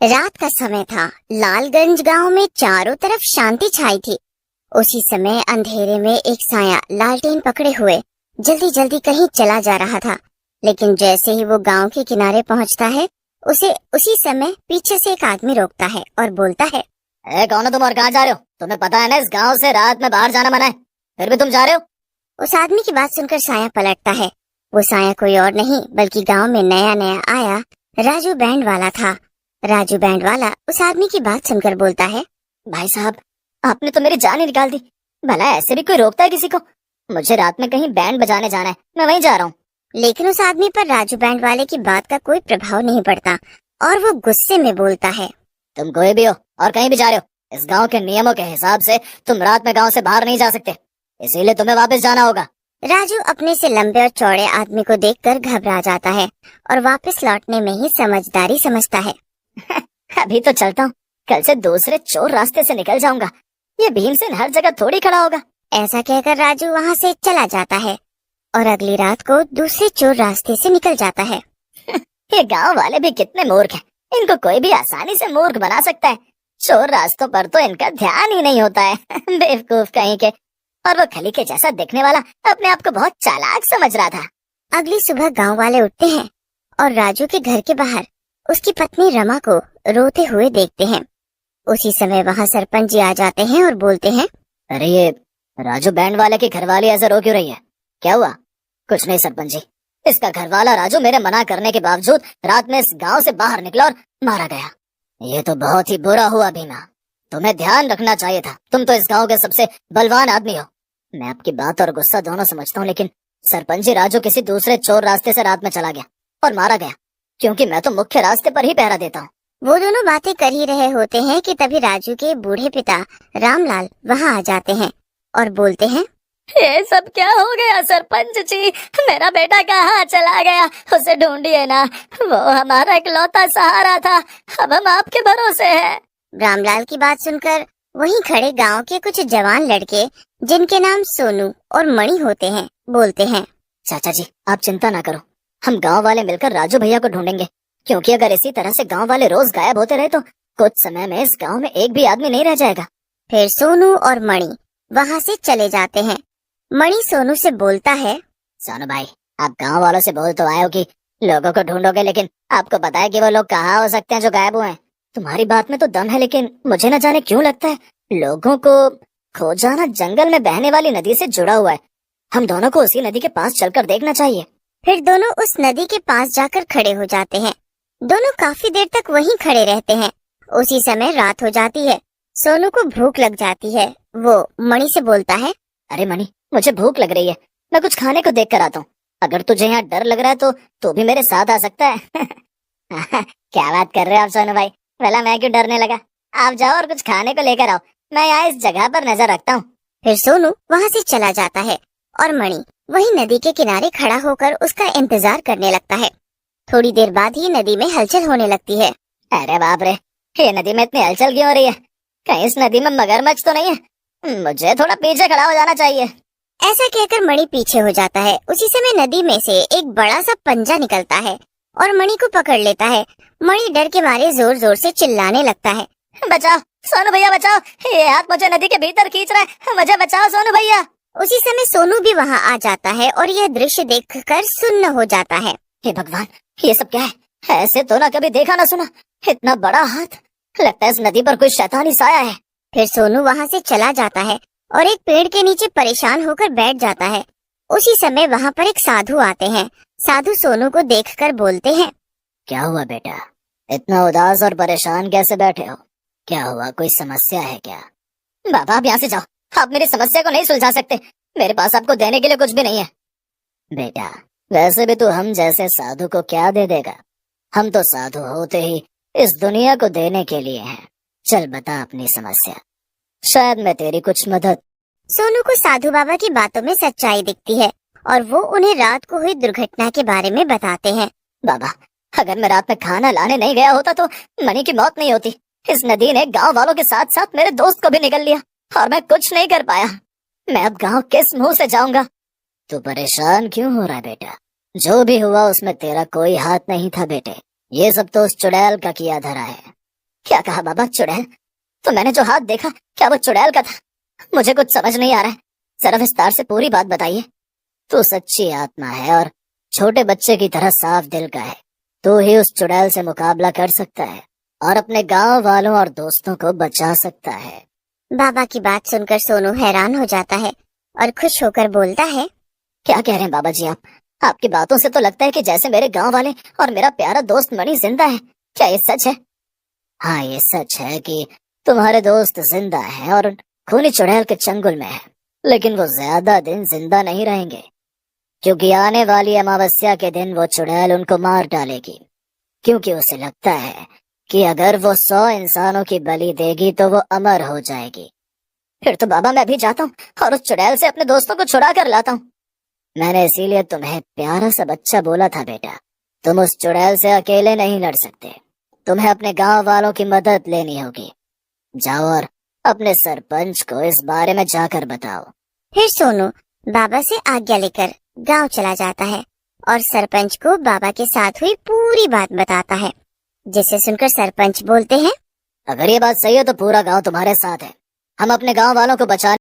रात का समय था। लालगंज गांव में चारों तरफ शांति छाई थी। उसी समय अंधेरे में एक साया लालटेन पकड़े हुए जल्दी जल्दी कहीं चला जा रहा था। लेकिन जैसे ही वो गांव के किनारे पहुंचता है, उसे उसी समय पीछे से एक आदमी रोकता है और बोलता है, कौन हो तुम और कहाँ जा रहे हो? तुम्हें पता है ना इस गांव से रात में बाहर जाना मना है, फिर भी तुम जा रहे हो? उस आदमी की बात सुनकर साया पलटता है। वो साया कोई और नहीं बल्कि गांव में नया नया आया राजू बैंड वाला था। राजू बैंड वाला उस आदमी की बात सुनकर बोलता है, भाई साहब, आपने तो मेरी जान ही निकाल दी। भला ऐसे भी कोई रोकता है किसी को? मुझे रात में कहीं बैंड बजाने जाना है, मैं वहीं जा रहा हूँ। लेकिन उस आदमी पर राजू बैंड वाले की बात का कोई प्रभाव नहीं पड़ता और वो गुस्से में बोलता है, तुम कोई भी हो और कहीं भी जा रहे हो, इस गांव के नियमों के हिसाब से तुम रात में गांव से बाहर नहीं जा सकते, इसीलिए तुम्हें वापस जाना होगा। राजू अपने से लंबे और चौड़े आदमी को देखकर घबरा जाता है और वापस लौटने में ही समझदारी समझता है। अभी तो चलता हूँ, कल से दूसरे चोर रास्ते से निकल जाऊंगा। ये भीमसेन हर जगह थोड़ी खड़ा होगा। ऐसा कहकर राजू वहाँ से चला जाता है और अगली रात को दूसरे चोर रास्ते से निकल जाता है। ये गांव वाले भी कितने मूर्ख हैं, इनको कोई भी आसानी से मूर्ख बना सकता है। चोर रास्तों पर तो इनका ध्यान ही नहीं होता है। बेवकूफ कहीं के। और वो खली के जैसा दिखने वाला अपने आप को बहुत चालाक समझ रहा था। अगली सुबह गांव वाले उठते हैं और राजू के घर के बाहर उसकी पत्नी रमा को रोते हुए देखते हैं। उसी समय वहाँ सरपंच जी आ जाते हैं और बोलते हैं, अरे ये राजू बैंड वाले की घरवाली ऐसे रो क्यों रही है? क्या हुआ? कुछ नहीं सरपंच जी, इसका घरवाला राजू मेरे मना करने के बावजूद रात में इस गांव से बाहर निकला और मारा गया। ये तो बहुत ही बुरा हुआ भीमा, तुम्हें ध्यान रखना चाहिए था। तुम तो इस गांव के सबसे बलवान आदमी हो। मैं आपकी बात और गुस्सा दोनों समझता हूँ, लेकिन सरपंच जी, राजू किसी दूसरे चोर रास्ते से रात में चला गया और मारा गया, क्योंकि मैं तो मुख्य रास्ते पर ही पहरा देता हूँ। वो दोनों बातें कर ही रहे होते हैं कि तभी राजू के बूढ़े पिता रामलाल वहाँ आ जाते हैं और बोलते हैं, ये सब क्या हो गया सरपंच जी? मेरा बेटा कहाँ चला गया? उसे ढूंढिए ना, वो हमारा इकलौता सहारा था। अब हम आपके भरोसे हैं। रामलाल की बात सुनकर वहीं खड़े गांव के कुछ जवान लड़के, जिनके नाम सोनू और मणि होते हैं, बोलते हैं, चाचा जी, आप चिंता ना करो, हम गांव वाले मिलकर राजू भैया को ढूंढेंगे, क्योंकि अगर इसी तरह से गांव वाले रोज गायब होते रहे तो कुछ समय में इस गांव में एक भी आदमी नहीं रह जाएगा। फिर सोनू और मणि वहाँ से चले जाते हैं। मणि सोनू से बोलता है, सोनू भाई, आप गांव वालों से बोल तो आए हो कि लोगों को ढूंढोगे, लेकिन आपको पता है कि वो लोग कहाँ हो सकते हैं जो गायब हुए हैं? तुम्हारी बात में तो दम है, लेकिन मुझे न जाने क्यों लगता है लोगों को खो जाना जंगल में बहने वाली नदी से जुड़ा हुआ है। हम दोनों को उसी नदी के पास चलकर देखना चाहिए। फिर दोनों उस नदी के पास जाकर खड़े हो जाते हैं। दोनों काफी देर तक वहीं खड़े रहते हैं। उसी समय रात हो जाती है। सोनू को भूख लग जाती है। वो मणि से बोलता है, अरे मणि, मुझे भूख लग रही है, मैं कुछ खाने को देख कर आता हूँ। अगर तुझे यहाँ डर लग रहा है तो तू भी मेरे साथ आ सकता है। क्या बात कर रहे हो आप सोनू भाई? भला मैं क्यों डरने लगा? आप जाओ और कुछ खाने को लेकर आओ, मैं यहाँ इस जगह पर नजर रखता हूँ। फिर सोनू वहाँ से चला जाता है और मणि वही नदी के किनारे खड़ा होकर उसका इंतजार करने लगता है। थोड़ी देर बाद ही नदी में हलचल होने लगती है। अरे बाप रे, ये नदी में इतनी हलचल क्यों हो रही है? कहीं इस नदी में मगरमच्छ तो नहीं है? मुझे थोड़ा पीछे खड़ा हो जाना चाहिए। ऐसा कहकर मणि पीछे हो जाता है। उसी समय नदी में से एक बड़ा सा पंजा निकलता है और मणि को पकड़ लेता है। मणि डर के मारे जोर जोर से चिल्लाने लगता है, बचाओ सोनू भैया, बचाओ, ये हाथ मुझे नदी के भीतर खींच रहा है, मुझे बचाओ सोनू भैया। उसी समय सोनू भी वहाँ आ जाता है और यह दृश्य देखकर सुन्न हो जाता है। हे भगवान, ये सब क्या है? ऐसे तो ना कभी देखा ना सुना, इतना बड़ा हाथ। लगता है इस नदी पर कोई शैतानी साया है। फिर सोनू वहाँ से चला जाता है और एक पेड़ के नीचे परेशान होकर बैठ जाता है। उसी समय वहाँ पर एक साधु आते हैं। साधु सोनू को देखकर बोलते हैं, क्या हुआ बेटा, इतना उदास और परेशान कैसे बैठे हो? क्या हुआ, कोई समस्या है क्या? बाबा, आप यहाँ से जाओ, आप मेरी समस्या को नहीं सुलझा सकते। मेरे पास आपको देने के लिए कुछ भी नहीं है। बेटा, वैसे भी तू हम जैसे साधु को क्या दे देगा? हम तो साधु होते ही इस दुनिया को देने के लिए हैं। चल बता अपनी समस्या, शायद मैं तेरी कुछ मदद। सोनू को साधु बाबा की बातों में सच्चाई दिखती है और वो उन्हें रात को हुई दुर्घटना के बारे में बताते हैं। बाबा, अगर मैं रात में खाना लाने नहीं गया होता तो मणि की मौत नहीं होती। इस नदी ने गांव वालों के साथ साथ मेरे दोस्त को भी निगल लिया और मैं कुछ नहीं कर पाया। मैं अब गांव किस मुंह से जाऊंगा? तू परेशान क्यों हो रहा है बेटा? जो भी हुआ उसमें तेरा कोई हाथ नहीं था बेटे। ये सब तो उस चुड़ैल का किया धरा है। क्या कहा बाबा? चुड़ैल? तो मैंने जो हाथ देखा, क्या वो चुड़ैल का था? मुझे कुछ समझ नहीं आ रहा है, जरा विस्तार से पूरी बात बताइए। तू सच्ची आत्मा है और छोटे बच्चे की तरह साफ दिल का है। तू ही उस चुड़ैल से मुकाबला कर सकता है और अपने गांव वालों और दोस्तों को बचा सकता है। बाबा की बात सुनकर सोनू हैरान हो जाता है और खुश होकर बोलता है, क्या कह रहे हैं बाबा जी आप? आपकी बातों से तो लगता है कि जैसे मेरे गांव वाले और मेरा प्यारा दोस्त मणि जिंदा है। क्या ये सच है? हाँ, ये सच है कि तुम्हारे दोस्त जिंदा हैं और खूनी चुड़ैल के चंगुल में है, लेकिन वो ज्यादा दिन जिंदा नहीं रहेंगे, क्योंकि आने वाली अमावस्या के दिन वो चुड़ैल उनको मार डालेगी, क्योंकि उसे लगता है कि अगर वो 100 इंसानों की बलि देगी तो वो अमर हो जाएगी। फिर तो बाबा मैं भी जाता हूँ और उस चुड़ैल से अपने दोस्तों को छुड़ा कर लाता हूँ। मैंने इसीलिए तुम्हें प्यारा सा बच्चा बोला था बेटा, तुम उस चुड़ैल से अकेले नहीं लड़ सकते, तुम्हें अपने गांव वालों की मदद लेनी होगी। जाओ और अपने सरपंच को इस बारे में जाकर बताओ। फिर सोनू बाबा से आज्ञा लेकर गांव चला जाता है और सरपंच को बाबा के साथ हुई पूरी बात बताता है, जिसे सुनकर सरपंच बोलते हैं, अगर ये बात सही है तो पूरा गांव तुम्हारे साथ है। हम अपने गांव वालों को बचाने